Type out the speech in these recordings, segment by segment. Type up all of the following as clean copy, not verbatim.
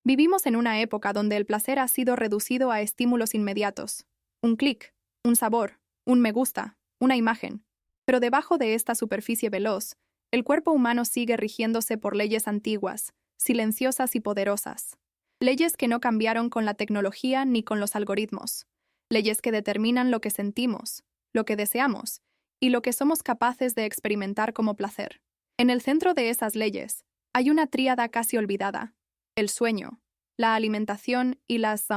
Vivimos en una época donde el placer ha sido reducido a estímulos inmediatos. Un clic, un sabor, un me gusta, una imagen. Pero debajo de esta superficie veloz, el cuerpo humano sigue rigiéndose por leyes antiguas, silenciosas y poderosas. Leyes que no cambiaron con la tecnología ni con los algoritmos. Leyes que determinan lo que sentimos, lo que deseamos y lo que somos capaces de experimentar como placer. En el centro de esas leyes hay una tríada casi olvidada: el sueño, la alimentación y las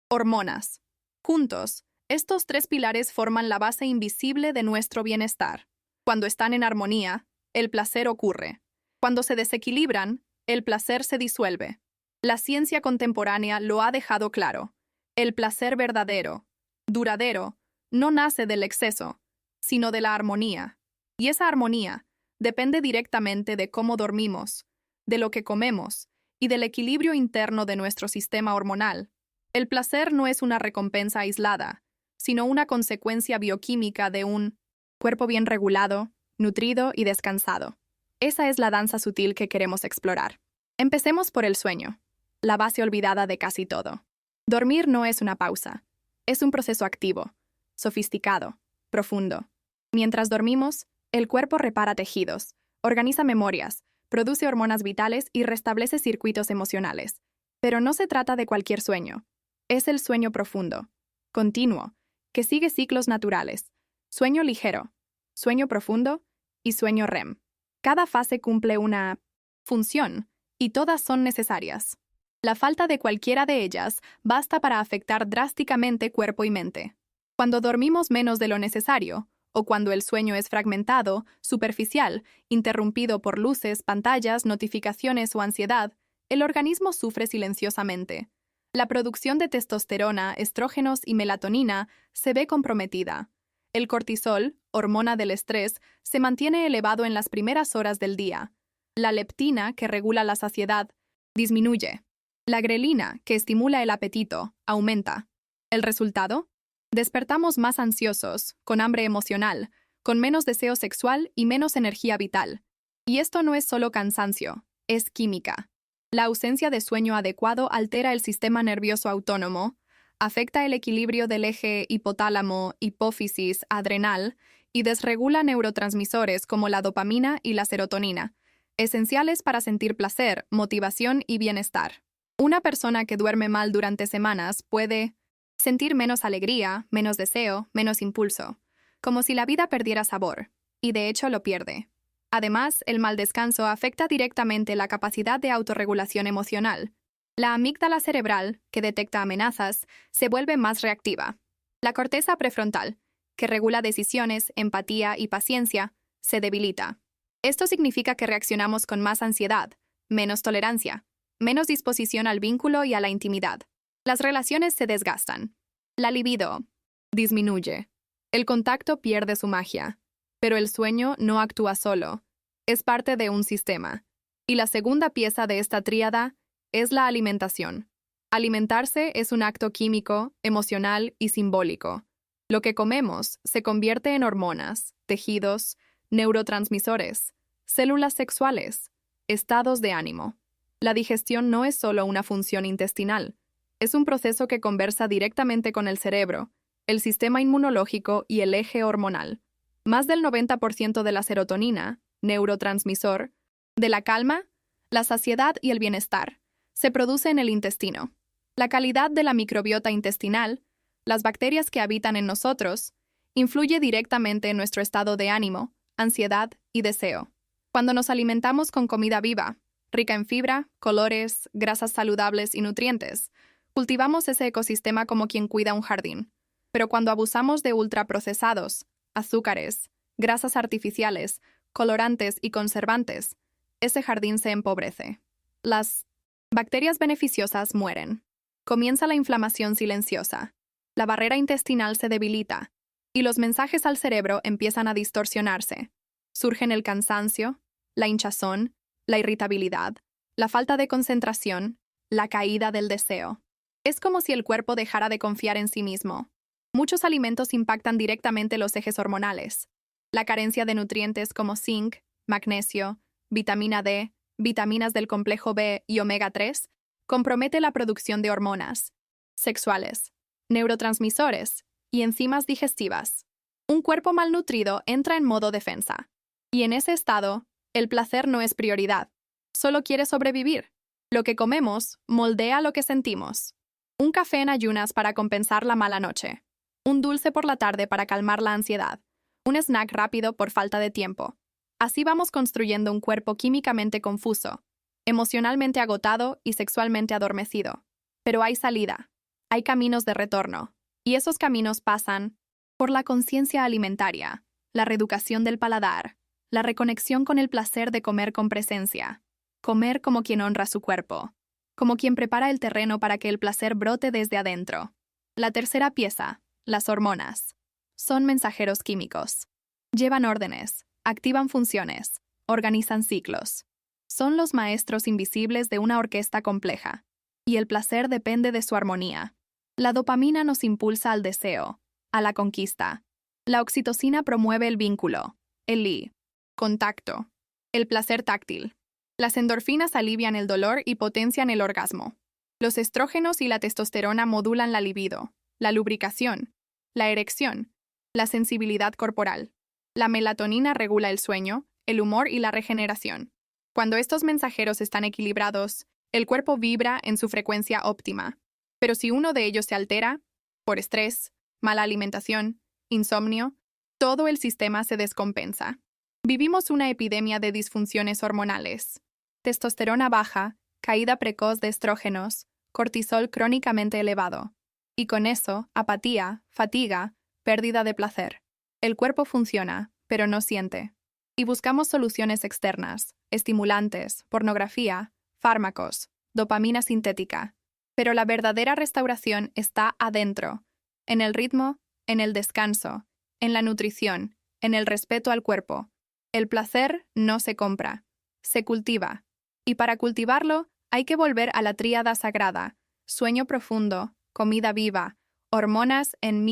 hormonas. Juntos, estos tres pilares forman la base invisible de nuestro bienestar. Cuando están en armonía, el placer ocurre. Cuando se desequilibran, el placer se disuelve. La ciencia contemporánea lo ha dejado claro. El placer verdadero, duradero, no nace del exceso, sino de la armonía. Y esa armonía depende directamente de cómo dormimos, de lo que comemos y del equilibrio interno de nuestro sistema hormonal. El placer no es una recompensa aislada, sino una consecuencia bioquímica de un cuerpo bien regulado, nutrido y descansado. Esa es la danza sutil que queremos explorar. Empecemos por el sueño, la base olvidada de casi todo. Dormir no es una pausa, es un proceso activo, sofisticado, profundo. Mientras dormimos, el cuerpo repara tejidos, organiza memorias, produce hormonas vitales y restablece circuitos emocionales. Pero no se trata de cualquier sueño. Es el sueño profundo, continuo, que sigue ciclos naturales. Sueño ligero, sueño profundo y sueño REM. Cada fase cumple una función y todas son necesarias. La falta de cualquiera de ellas basta para afectar drásticamente cuerpo y mente. Cuando dormimos menos de lo necesario, o cuando el sueño es fragmentado, superficial, interrumpido por luces, pantallas, notificaciones o ansiedad, el organismo sufre silenciosamente. La producción de testosterona, estrógenos y melatonina se ve comprometida. El cortisol, hormona del estrés, se mantiene elevado en las primeras horas del día. La leptina, que regula la saciedad, disminuye. La grelina, que estimula el apetito, aumenta. ¿El resultado? Despertamos más ansiosos, con hambre emocional, con menos deseo sexual y menos energía vital. Y esto no es solo cansancio, es química. La ausencia de sueño adecuado altera el sistema nervioso autónomo, afecta el equilibrio del eje hipotálamo, hipófisis, adrenal y desregula neurotransmisores como la dopamina y la serotonina, esenciales para sentir placer, motivación y bienestar. Una persona que duerme mal durante semanas puede sentir menos alegría, menos deseo, menos impulso, como si la vida perdiera sabor, y de hecho lo pierde. Además, el mal descanso afecta directamente la capacidad de autorregulación emocional. La amígdala cerebral, que detecta amenazas, se vuelve más reactiva. La corteza prefrontal, que regula decisiones, empatía y paciencia, se debilita. Esto significa que reaccionamos con más ansiedad, menos tolerancia, menos disposición al vínculo y a la intimidad. Las relaciones se desgastan. La libido disminuye. El contacto pierde su magia. Pero el sueño no actúa solo. Es parte de un sistema. Y la segunda pieza de esta tríada es la alimentación. Alimentarse es un acto químico, emocional y simbólico. Lo que comemos se convierte en hormonas, tejidos, neurotransmisores, células sexuales, estados de ánimo. La digestión no es solo una función intestinal. Es un proceso que conversa directamente con el cerebro, el sistema inmunológico y el eje hormonal. Más del 90% de la serotonina, neurotransmisor, de la calma, la saciedad y el bienestar, se produce en el intestino. La calidad de la microbiota intestinal, las bacterias que habitan en nosotros, influye directamente en nuestro estado de ánimo, ansiedad y deseo. Cuando nos alimentamos con comida viva, rica en fibra, colores, grasas saludables y nutrientes, cultivamos ese ecosistema como quien cuida un jardín. Pero cuando abusamos de ultraprocesados, azúcares, grasas artificiales, colorantes y conservantes, ese jardín se empobrece. Las bacterias beneficiosas mueren. Comienza la inflamación silenciosa. La barrera intestinal se debilita y los mensajes al cerebro empiezan a distorsionarse. Surgen el cansancio, la hinchazón, la irritabilidad, la falta de concentración, la caída del deseo. Es como si el cuerpo dejara de confiar en sí mismo. Muchos alimentos impactan directamente los ejes hormonales. La carencia de nutrientes como zinc, magnesio, vitamina D, vitaminas del complejo B y omega 3 compromete la producción de hormonas sexuales, neurotransmisores y enzimas digestivas. Un cuerpo malnutrido entra en modo defensa. Y en ese estado, el placer no es prioridad. Solo quiere sobrevivir. Lo que comemos moldea lo que sentimos. Un café en ayunas para compensar la mala noche. Un dulce por la tarde para calmar la ansiedad. Un snack rápido por falta de tiempo. Así vamos construyendo un cuerpo químicamente confuso, emocionalmente agotado y sexualmente adormecido. Pero hay salida. Hay caminos de retorno. Y esos caminos pasan por la conciencia alimentaria, la reeducación del paladar, la reconexión con el placer de comer con presencia. Comer como quien honra su cuerpo, como quien prepara el terreno para que el placer brote desde adentro. La tercera pieza, las hormonas. Son mensajeros químicos. Llevan órdenes, activan funciones, organizan ciclos. Son los maestros invisibles de una orquesta compleja. Y el placer depende de su armonía. La dopamina nos impulsa al deseo, a la conquista. La oxitocina promueve el vínculo, el contacto, el placer táctil. Las endorfinas alivian el dolor y potencian el orgasmo. Los estrógenos y la testosterona modulan la libido, la lubricación, la erección, la sensibilidad corporal. La melatonina regula el sueño, el humor y la regeneración. Cuando estos mensajeros están equilibrados, el cuerpo vibra en su frecuencia óptima. Pero si uno de ellos se altera, por estrés, mala alimentación, insomnio, todo el sistema se descompensa. Vivimos una epidemia de disfunciones hormonales. Testosterona baja, caída precoz de estrógenos, cortisol crónicamente elevado. Y con eso, apatía, fatiga, pérdida de placer. El cuerpo funciona, pero no siente. Y buscamos soluciones externas, estimulantes, pornografía, fármacos, dopamina sintética. Pero la verdadera restauración está adentro, en el ritmo, en el descanso, en la nutrición, en el respeto al cuerpo. El placer no se compra, se cultiva. Y para cultivarlo, hay que volver a la tríada sagrada: sueño profundo, comida viva, hormonas en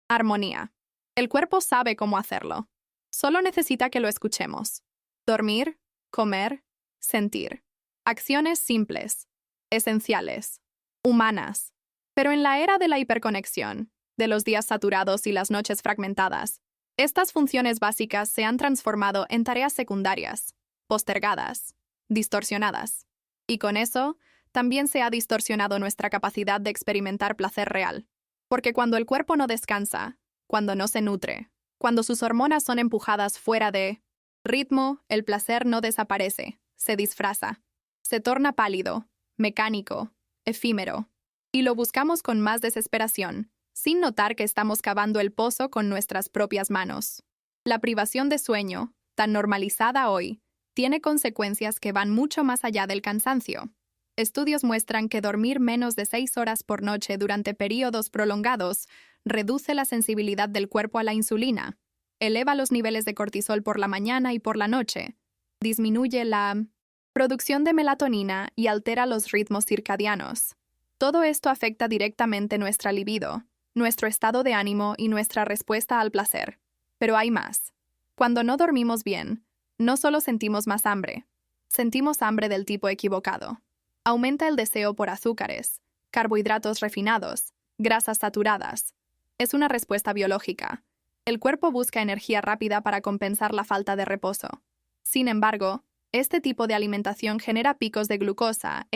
armonía. El cuerpo sabe cómo hacerlo. Solo necesita que lo escuchemos. Dormir, comer, sentir. Acciones simples, esenciales, humanas. Pero en la era de la hiperconexión, de los días saturados y las noches fragmentadas, estas funciones básicas se han transformado en tareas secundarias, postergadas, distorsionadas. Y con eso, también se ha distorsionado nuestra capacidad de experimentar placer real. Porque cuando el cuerpo no descansa, cuando no se nutre, cuando sus hormonas son empujadas fuera de ritmo, el placer no desaparece, se disfraza. Se torna pálido, mecánico, efímero. Y lo buscamos con más desesperación, sin notar que estamos cavando el pozo con nuestras propias manos. La privación de sueño, tan normalizada hoy, tiene consecuencias que van mucho más allá del cansancio. Estudios muestran que dormir menos de 6 horas por noche durante períodos prolongados reduce la sensibilidad del cuerpo a la insulina, eleva los niveles de cortisol por la mañana y por la noche, disminuye la producción de melatonina y altera los ritmos circadianos. Todo esto afecta directamente nuestra libido, nuestro estado de ánimo y nuestra respuesta al placer. Pero hay más. Cuando no dormimos bien, no solo sentimos más hambre, sentimos hambre del tipo equivocado. Aumenta el deseo por azúcares, carbohidratos refinados, grasas saturadas. Es una respuesta biológica. El cuerpo busca energía rápida para compensar la falta de reposo. Sin embargo, este tipo de alimentación genera picos de glucosa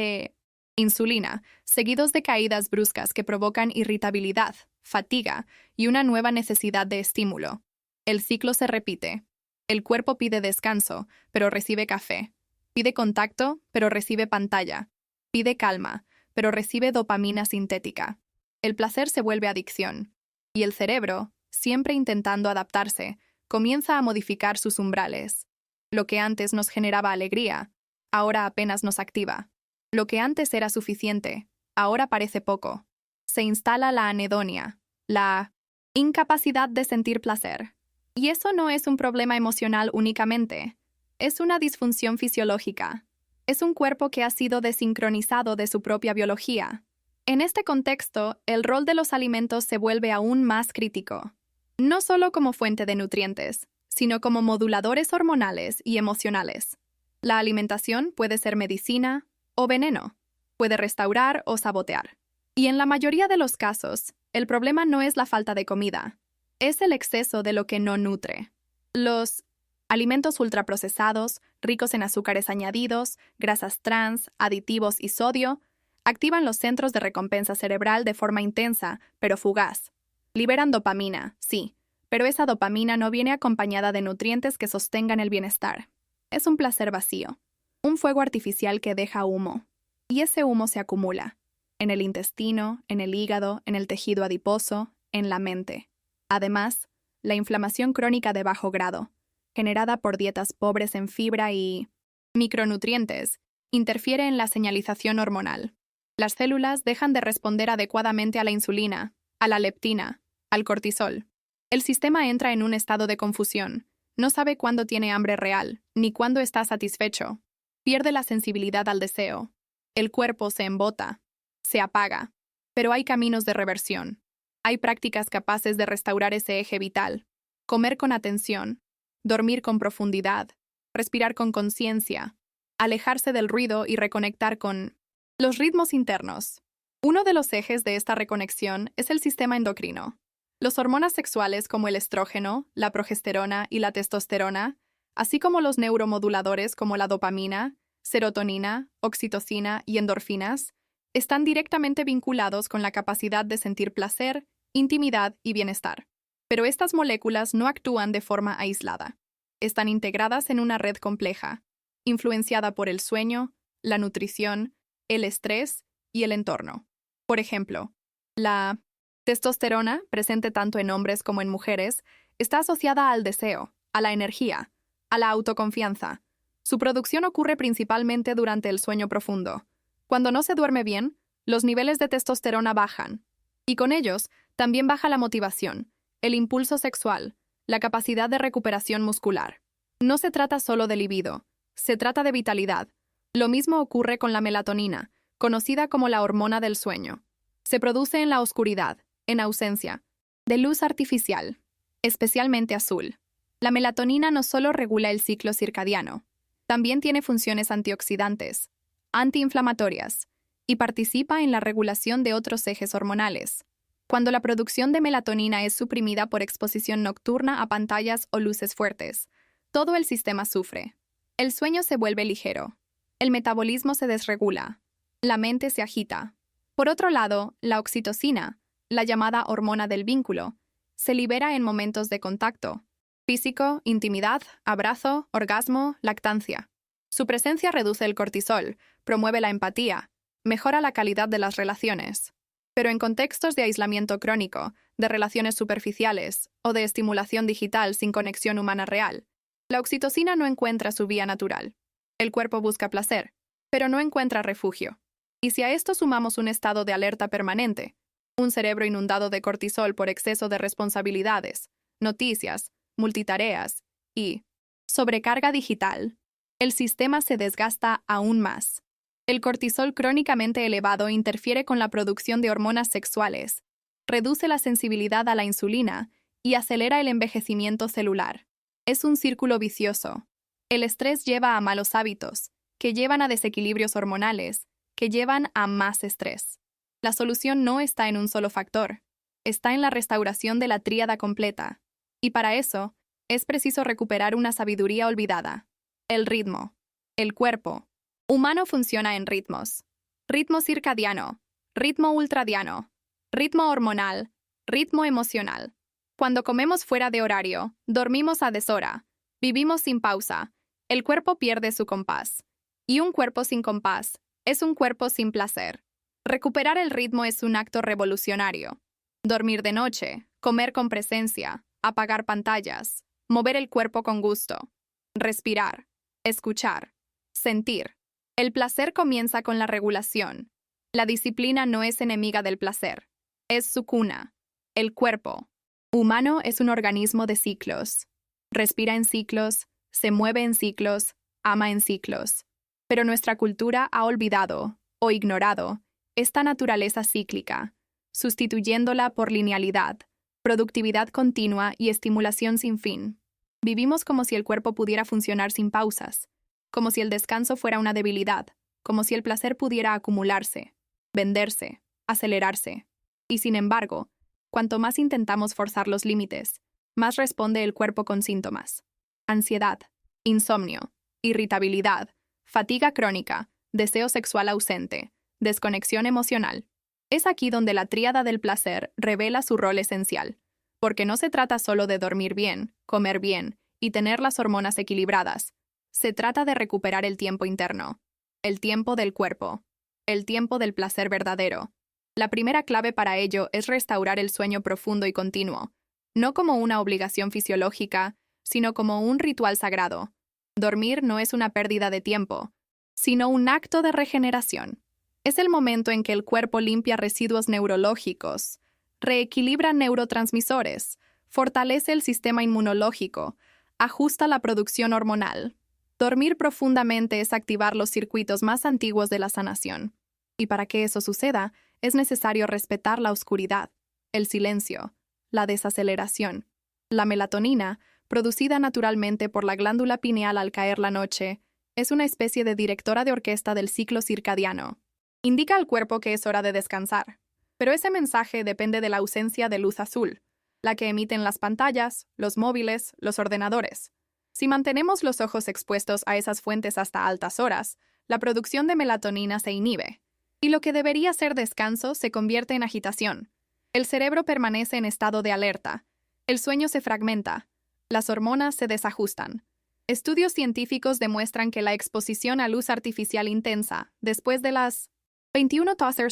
insulina, seguidos de caídas bruscas que provocan irritabilidad, fatiga y una nueva necesidad de estímulo. El ciclo se repite. El cuerpo pide descanso, pero recibe café. Pide contacto, pero recibe pantalla. Pide calma, pero recibe dopamina sintética. El placer se vuelve adicción. Y el cerebro, siempre intentando adaptarse, comienza a modificar sus umbrales. Lo que antes nos generaba alegría, ahora apenas nos activa. Lo que antes era suficiente, ahora parece poco. Se instala la anedonia, la incapacidad de sentir placer. Y eso no es un problema emocional únicamente. Es una disfunción fisiológica. Es un cuerpo que ha sido desincronizado de su propia biología. En este contexto, el rol de los alimentos se vuelve aún más crítico. No solo como fuente de nutrientes, sino como moduladores hormonales y emocionales. La alimentación puede ser medicina o veneno. Puede restaurar o sabotear. Y en la mayoría de los casos, el problema no es la falta de comida, es el exceso de lo que no nutre. Los alimentos ultraprocesados, ricos en azúcares añadidos, grasas trans, aditivos y sodio, activan los centros de recompensa cerebral de forma intensa, pero fugaz. Liberan dopamina, sí, pero esa dopamina no viene acompañada de nutrientes que sostengan el bienestar. Es un placer vacío, un fuego artificial que deja humo. Y ese humo se acumula en el intestino, en el hígado, en el tejido adiposo, en la mente. Además, la inflamación crónica de bajo grado, generada por dietas pobres en fibra y micronutrientes, interfiere en la señalización hormonal. Las células dejan de responder adecuadamente a la insulina, a la leptina, al cortisol. El sistema entra en un estado de confusión. No sabe cuándo tiene hambre real, ni cuándo está satisfecho. Pierde la sensibilidad al deseo. El cuerpo se embota, se apaga. Pero hay caminos de reversión. Hay prácticas capaces de restaurar ese eje vital. Comer con atención, dormir con profundidad, respirar con conciencia, alejarse del ruido y reconectar con los ritmos internos. Uno de los ejes de esta reconexión es el sistema endocrino. Las hormonas sexuales como el estrógeno, la progesterona y la testosterona, así como los neuromoduladores como la dopamina, serotonina, oxitocina y endorfinas, están directamente vinculados con la capacidad de sentir placer, intimidad y bienestar. Pero estas moléculas no actúan de forma aislada. Están integradas en una red compleja, influenciada por el sueño, la nutrición, el estrés y el entorno. Por ejemplo, la testosterona, presente tanto en hombres como en mujeres, está asociada al deseo, a la energía, a la autoconfianza. Su producción ocurre principalmente durante el sueño profundo. Cuando no se duerme bien, los niveles de testosterona bajan, y con ellos también baja la motivación, el impulso sexual, la capacidad de recuperación muscular. No se trata solo de libido, se trata de vitalidad. Lo mismo ocurre con la melatonina, conocida como la hormona del sueño. Se produce en la oscuridad, en ausencia de luz artificial, especialmente azul. La melatonina no solo regula el ciclo circadiano, también tiene funciones antioxidantes, antiinflamatorias, y participa en la regulación de otros ejes hormonales. Cuando la producción de melatonina es suprimida por exposición nocturna a pantallas o luces fuertes, todo el sistema sufre. El sueño se vuelve ligero, el metabolismo se desregula, la mente se agita. Por otro lado, la oxitocina, la llamada hormona del vínculo, se libera en momentos de contacto físico, intimidad, abrazo, orgasmo, lactancia. Su presencia reduce el cortisol, promueve la empatía, mejora la calidad de las relaciones. Pero en contextos de aislamiento crónico, de relaciones superficiales o de estimulación digital sin conexión humana real, la oxitocina no encuentra su vía natural. El cuerpo busca placer, pero no encuentra refugio. Y si a esto sumamos un estado de alerta permanente, un cerebro inundado de cortisol por exceso de responsabilidades, noticias, multitareas y sobrecarga digital, el sistema se desgasta aún más. El cortisol crónicamente elevado interfiere con la producción de hormonas sexuales, reduce la sensibilidad a la insulina y acelera el envejecimiento celular. Es un círculo vicioso. El estrés lleva a malos hábitos, que llevan a desequilibrios hormonales, que llevan a más estrés. La solución no está en un solo factor, está en la restauración de la tríada completa. Y para eso, es preciso recuperar una sabiduría olvidada. El ritmo. El cuerpo humano funciona en ritmos. Ritmo circadiano, ritmo ultradiano, ritmo hormonal, ritmo emocional. Cuando comemos fuera de horario, dormimos a deshora, vivimos sin pausa, el cuerpo pierde su compás. Y un cuerpo sin compás es un cuerpo sin placer. Recuperar el ritmo es un acto revolucionario. Dormir de noche, comer con presencia, apagar pantallas, mover el cuerpo con gusto, respirar, escuchar, sentir. El placer comienza con la regulación. La disciplina no es enemiga del placer, es su cuna. El cuerpo humano es un organismo de ciclos. Respira en ciclos, se mueve en ciclos, ama en ciclos. Pero nuestra cultura ha olvidado, o ignorado, esta naturaleza cíclica, sustituyéndola por linealidad, productividad continua y estimulación sin fin. Vivimos como si el cuerpo pudiera funcionar sin pausas, como si el descanso fuera una debilidad, como si el placer pudiera acumularse, venderse, acelerarse. Y sin embargo, cuanto más intentamos forzar los límites, más responde el cuerpo con síntomas: ansiedad, insomnio, irritabilidad, fatiga crónica, deseo sexual ausente, desconexión emocional. Es aquí donde la tríada del placer revela su rol esencial, porque no se trata solo de dormir bien, comer bien y tener las hormonas equilibradas. Se trata de recuperar el tiempo interno, el tiempo del cuerpo, el tiempo del placer verdadero. La primera clave para ello es restaurar el sueño profundo y continuo, no como una obligación fisiológica, sino como un ritual sagrado. Dormir no es una pérdida de tiempo, sino un acto de regeneración. Es el momento en que el cuerpo limpia residuos neurológicos, reequilibra neurotransmisores, fortalece el sistema inmunológico, ajusta la producción hormonal. Dormir profundamente es activar los circuitos más antiguos de la sanación. Y para que eso suceda, es necesario respetar la oscuridad, el silencio, la desaceleración. La melatonina, producida naturalmente por la glándula pineal al caer la noche, es una especie de directora de orquesta del ciclo circadiano. Indica al cuerpo que es hora de descansar. Pero ese mensaje depende de la ausencia de luz azul, la que emiten las pantallas, los móviles, los ordenadores. Si mantenemos los ojos expuestos a esas fuentes hasta altas horas, la producción de melatonina se inhibe, y lo que debería ser descanso se convierte en agitación. El cerebro permanece en estado de alerta, el sueño se fragmenta, las hormonas se desajustan. Estudios científicos demuestran que la exposición a luz artificial intensa, después de las 21 Tosser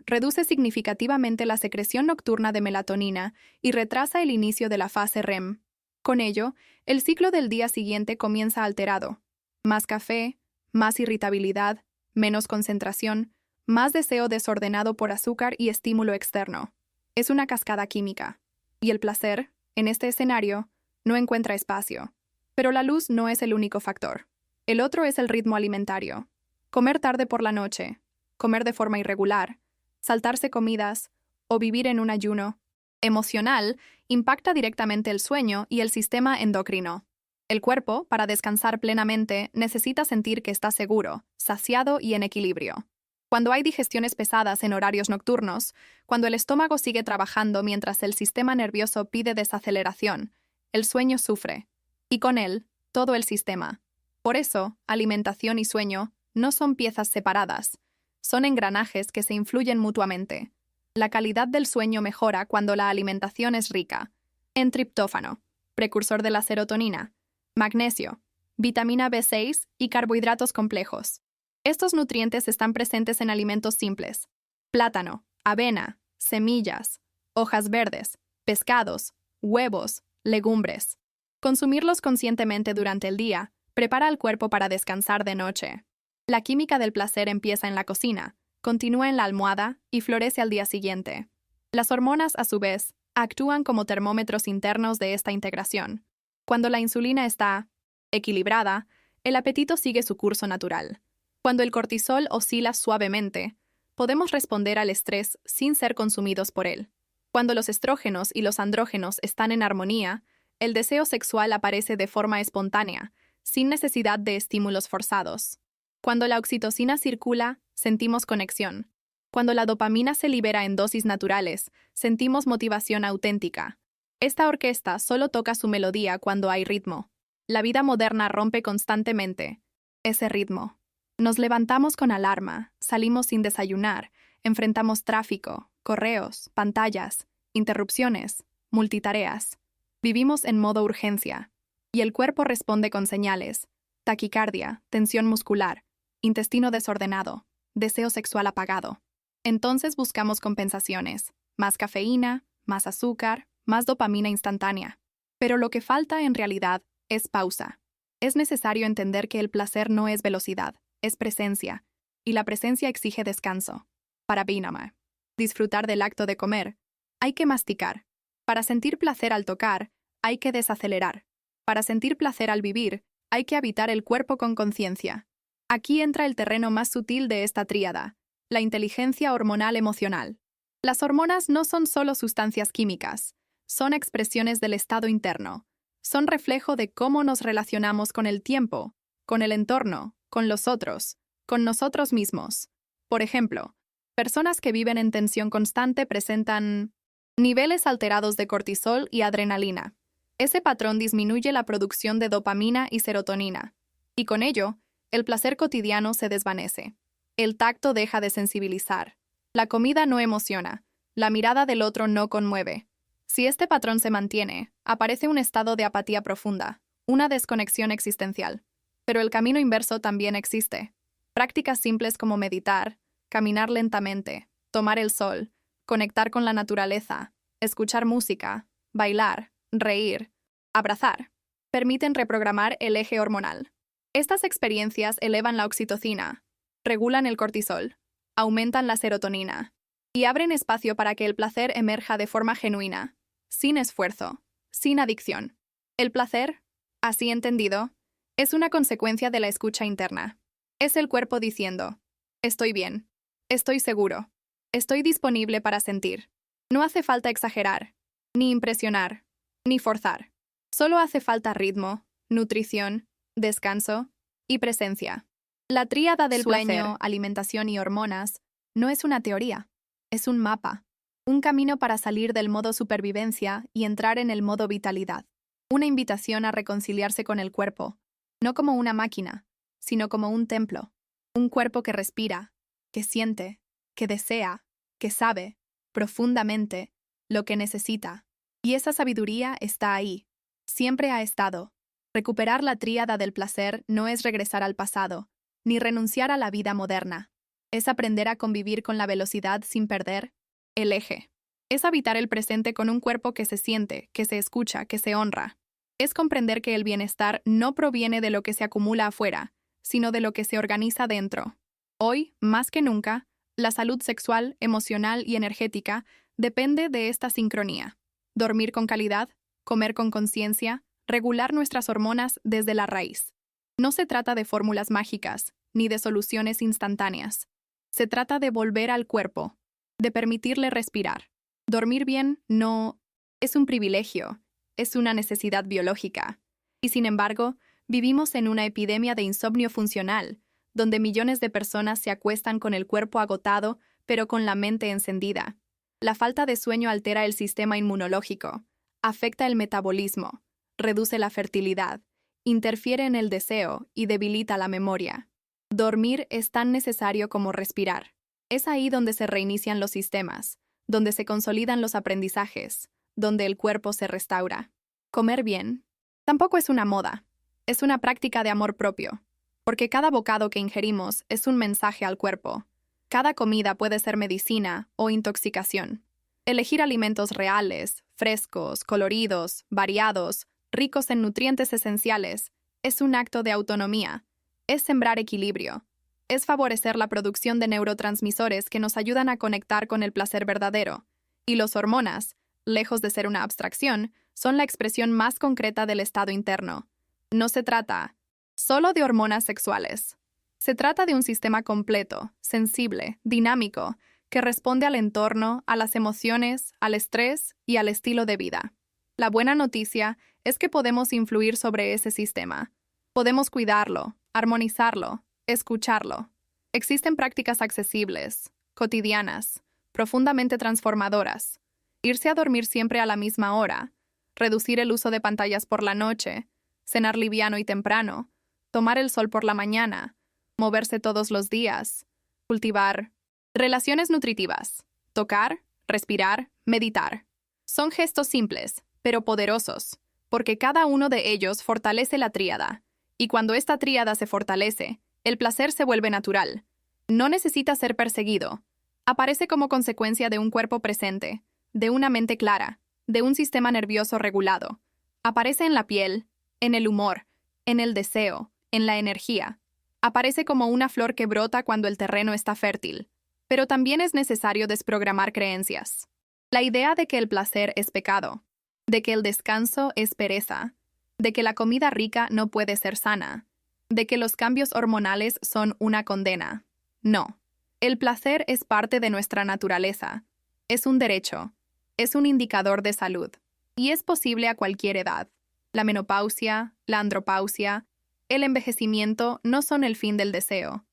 reduce significativamente la secreción nocturna de melatonina y retrasa el inicio de la fase REM. Con ello, el ciclo del día siguiente comienza alterado. Más café, más irritabilidad, menos concentración, más deseo desordenado por azúcar y estímulo externo. Es una cascada química. Y el placer, en este escenario, no encuentra espacio. Pero la luz no es el único factor. El otro es el ritmo alimentario. Comer tarde por la noche, comer de forma irregular, saltarse comidas o vivir en un ayuno emocional impacta directamente el sueño y el sistema endocrino. El cuerpo, para descansar plenamente, necesita sentir que está seguro, saciado y en equilibrio. Cuando hay digestiones pesadas en horarios nocturnos, cuando el estómago sigue trabajando mientras el sistema nervioso pide desaceleración, el sueño sufre, y con él, todo el sistema. Por eso, alimentación y sueño no son piezas separadas, son engranajes que se influyen mutuamente. La calidad del sueño mejora cuando la alimentación es rica en triptófano, precursor de la serotonina, magnesio, vitamina B6 y carbohidratos complejos. Estos nutrientes están presentes en alimentos simples: plátano, avena, semillas, hojas verdes, pescados, huevos, legumbres. Consumirlos conscientemente durante el día prepara al cuerpo para descansar de noche. La química del placer empieza en la cocina, continúa en la almohada y florece al día siguiente. Las hormonas, a su vez, actúan como termómetros internos de esta integración. Cuando la insulina está equilibrada, el apetito sigue su curso natural. Cuando el cortisol oscila suavemente, podemos responder al estrés sin ser consumidos por él. Cuando los estrógenos y los andrógenos están en armonía, el deseo sexual aparece de forma espontánea, sin necesidad de estímulos forzados. Cuando la oxitocina circula, sentimos conexión. Cuando la dopamina se libera en dosis naturales, sentimos motivación auténtica. Esta orquesta solo toca su melodía cuando hay ritmo. La vida moderna rompe constantemente ese ritmo. Nos levantamos con alarma, salimos sin desayunar, enfrentamos tráfico, correos, pantallas, interrupciones, multitareas. Vivimos en modo urgencia, y el cuerpo responde con señales: taquicardia, tensión muscular, intestino desordenado, deseo sexual apagado. Entonces buscamos compensaciones: más cafeína, más azúcar, más dopamina instantánea. Pero lo que falta en realidad es pausa. Es necesario entender que el placer no es velocidad, es presencia, y la presencia exige descanso. Para Binama, disfrutar del acto de comer, hay que masticar. Para sentir placer al tocar, hay que desacelerar. Para sentir placer al vivir, hay que habitar el cuerpo con conciencia. Aquí entra el terreno más sutil de esta tríada: la inteligencia hormonal emocional. Las hormonas no son solo sustancias químicas, son expresiones del estado interno. Son reflejo de cómo nos relacionamos con el tiempo, con el entorno, con los otros, con nosotros mismos. Por ejemplo, personas que viven en tensión constante presentan niveles alterados de cortisol y adrenalina. Ese patrón disminuye la producción de dopamina y serotonina, y con ello, el placer cotidiano se desvanece. El tacto deja de sensibilizar. La comida no emociona. La mirada del otro no conmueve. Si este patrón se mantiene, aparece un estado de apatía profunda, una desconexión existencial. Pero el camino inverso también existe. Prácticas simples como meditar, caminar lentamente, tomar el sol, conectar con la naturaleza, escuchar música, bailar, reír, abrazar, permiten reprogramar el eje hormonal. Estas experiencias elevan la oxitocina, regulan el cortisol, aumentan la serotonina y abren espacio para que el placer emerja de forma genuina, sin esfuerzo, sin adicción. El placer, así entendido, es una consecuencia de la escucha interna. Es el cuerpo diciendo, estoy bien, estoy seguro, estoy disponible para sentir. No hace falta exagerar, ni impresionar, ni forzar. Solo hace falta ritmo, nutrición, descanso y presencia. La tríada del sueño, alimentación y hormonas no es una teoría, es un mapa, un camino para salir del modo supervivencia y entrar en el modo vitalidad. Una invitación a reconciliarse con el cuerpo, no como una máquina, sino como un templo, un cuerpo que respira, que siente, que desea, que sabe, profundamente, lo que necesita. Y esa sabiduría está ahí, siempre ha estado. Recuperar la tríada del placer no es regresar al pasado, ni renunciar a la vida moderna. Es aprender a convivir con la velocidad sin perder el eje. Es habitar el presente con un cuerpo que se siente, que se escucha, que se honra. Es comprender que el bienestar no proviene de lo que se acumula afuera, sino de lo que se organiza dentro. Hoy, más que nunca, la salud sexual, emocional y energética depende de esta sincronía. Dormir con calidad, comer con conciencia, regular nuestras hormonas desde la raíz. No se trata de fórmulas mágicas, ni de soluciones instantáneas. Se trata de volver al cuerpo, de permitirle respirar. Dormir bien no es un privilegio, es una necesidad biológica. Y sin embargo, vivimos en una epidemia de insomnio funcional, donde millones de personas se acuestan con el cuerpo agotado, pero con la mente encendida. La falta de sueño altera el sistema inmunológico, afecta el metabolismo, reduce la fertilidad, interfiere en el deseo y debilita la memoria. Dormir es tan necesario como respirar. Es ahí donde se reinician los sistemas, donde se consolidan los aprendizajes, donde el cuerpo se restaura. Comer bien tampoco es una moda, es una práctica de amor propio, porque cada bocado que ingerimos es un mensaje al cuerpo. Cada comida puede ser medicina o intoxicación. Elegir alimentos reales, frescos, coloridos, variados, ricos en nutrientes esenciales, es un acto de autonomía, es sembrar equilibrio, es favorecer la producción de neurotransmisores que nos ayudan a conectar con el placer verdadero, y las hormonas, lejos de ser una abstracción, son la expresión más concreta del estado interno. No se trata solo de hormonas sexuales. Se trata de un sistema completo, sensible, dinámico, que responde al entorno, a las emociones, al estrés y al estilo de vida. La buena noticia es que podemos influir sobre ese sistema. Podemos cuidarlo, armonizarlo, escucharlo. Existen prácticas accesibles, cotidianas, profundamente transformadoras. Irse a dormir siempre a la misma hora, reducir el uso de pantallas por la noche, cenar liviano y temprano, tomar el sol por la mañana, moverse todos los días, cultivar relaciones nutritivas, tocar, respirar, meditar. Son gestos simples, pero poderosos, porque cada uno de ellos fortalece la tríada, y cuando esta tríada se fortalece, el placer se vuelve natural. No necesita ser perseguido. Aparece como consecuencia de un cuerpo presente, de una mente clara, de un sistema nervioso regulado. Aparece en la piel, en el humor, en el deseo, en la energía. Aparece como una flor que brota cuando el terreno está fértil. Pero también es necesario desprogramar creencias. La idea de que el placer es pecado, de que el descanso es pereza, de que la comida rica no puede ser sana, de que los cambios hormonales son una condena. No. El placer es parte de nuestra naturaleza. Es un derecho. Es un indicador de salud. Y es posible a cualquier edad. La menopausia, la andropausia, el envejecimiento no son el fin del deseo.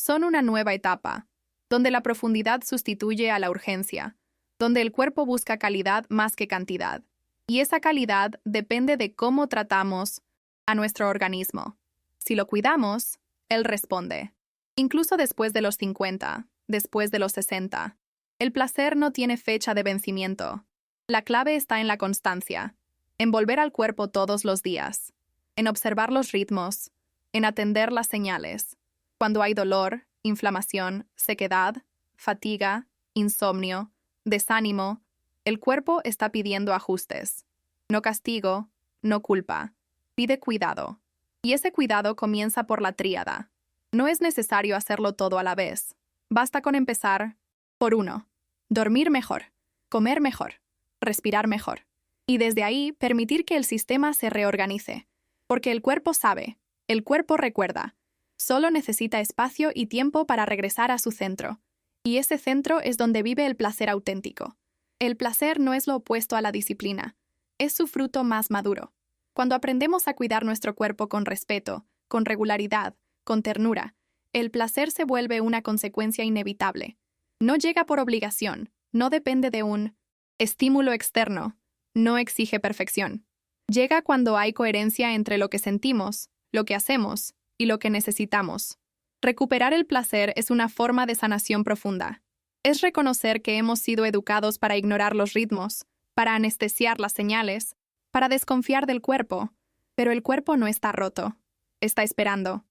Son una nueva etapa, donde la profundidad sustituye a la urgencia, donde el cuerpo busca calidad más que cantidad. Y esa calidad depende de cómo tratamos a nuestro organismo. Si lo cuidamos, él responde. Incluso después de los 50, después de los 60. El placer no tiene fecha de vencimiento. La clave está en la constancia, en volver al cuerpo todos los días, en observar los ritmos, en atender las señales. Cuando hay dolor, inflamación, sequedad, fatiga, insomnio, desánimo, el cuerpo está pidiendo ajustes. No castigo, no culpa. Pide cuidado. Y ese cuidado comienza por la tríada. No es necesario hacerlo todo a la vez. Basta con empezar por 1. Dormir mejor, comer mejor, respirar mejor. Y desde ahí permitir que el sistema se reorganice. Porque el cuerpo sabe, el cuerpo recuerda. Solo necesita espacio y tiempo para regresar a su centro. Y ese centro es donde vive el placer auténtico. El placer no es lo opuesto a la disciplina. Es su fruto más maduro. Cuando aprendemos a cuidar nuestro cuerpo con respeto, con regularidad, con ternura, el placer se vuelve una consecuencia inevitable. No llega por obligación, no depende de un estímulo externo, no exige perfección. Llega cuando hay coherencia entre lo que sentimos, lo que hacemos y lo que necesitamos. Recuperar el placer es una forma de sanación profunda. Es reconocer que hemos sido educados para ignorar los ritmos, para anestesiar las señales, para desconfiar del cuerpo, pero el cuerpo no está roto. Está esperando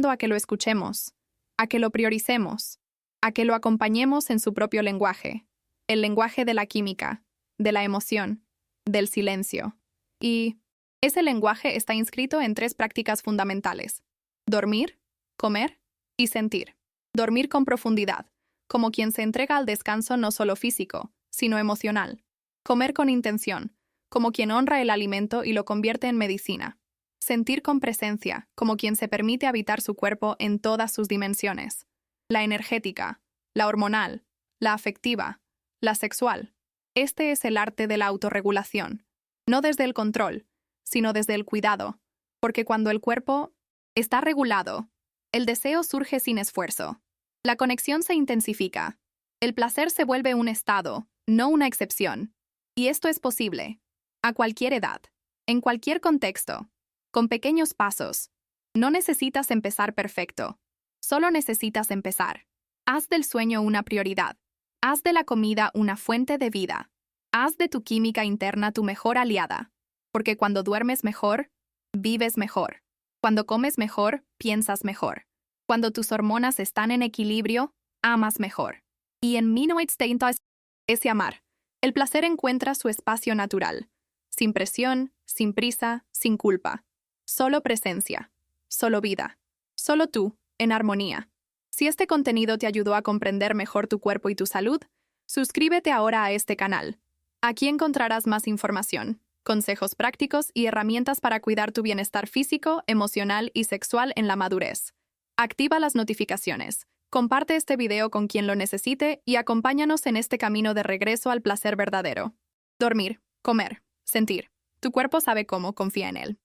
a que lo escuchemos, a que lo prioricemos, a que lo acompañemos en su propio lenguaje, el lenguaje de la química, de la emoción, del silencio. Y ese lenguaje está inscrito en 3 prácticas fundamentales: dormir, comer y sentir. Dormir con profundidad, como quien se entrega al descanso no solo físico, sino emocional. Comer con intención, como quien honra el alimento y lo convierte en medicina. Sentir con presencia, como quien se permite habitar su cuerpo en todas sus dimensiones. La energética, la hormonal, la afectiva, la sexual. Este es el arte de la autorregulación. No desde el control, sino desde el cuidado. Porque cuando el cuerpo está regulado, el deseo surge sin esfuerzo. La conexión se intensifica. El placer se vuelve un estado, no una excepción. Y esto es posible, a cualquier edad, en cualquier contexto, con pequeños pasos. No necesitas empezar perfecto. Solo necesitas empezar. Haz del sueño una prioridad. Haz de la comida una fuente de vida. Haz de tu química interna tu mejor aliada. Porque cuando duermes mejor, vives mejor. Cuando comes mejor, piensas mejor. Cuando tus hormonas están en equilibrio, amas mejor. Y en ese amar. El placer encuentra su espacio natural. Sin presión, sin prisa, sin culpa. Solo presencia. Solo vida. Solo tú, en armonía. Si este contenido te ayudó a comprender mejor tu cuerpo y tu salud, suscríbete ahora a este canal. Aquí encontrarás más información, consejos prácticos y herramientas para cuidar tu bienestar físico, emocional y sexual en la madurez. Activa las notificaciones, comparte este video con quien lo necesite y acompáñanos en este camino de regreso al placer verdadero. Dormir, comer, sentir. Tu cuerpo sabe cómo, confía en él.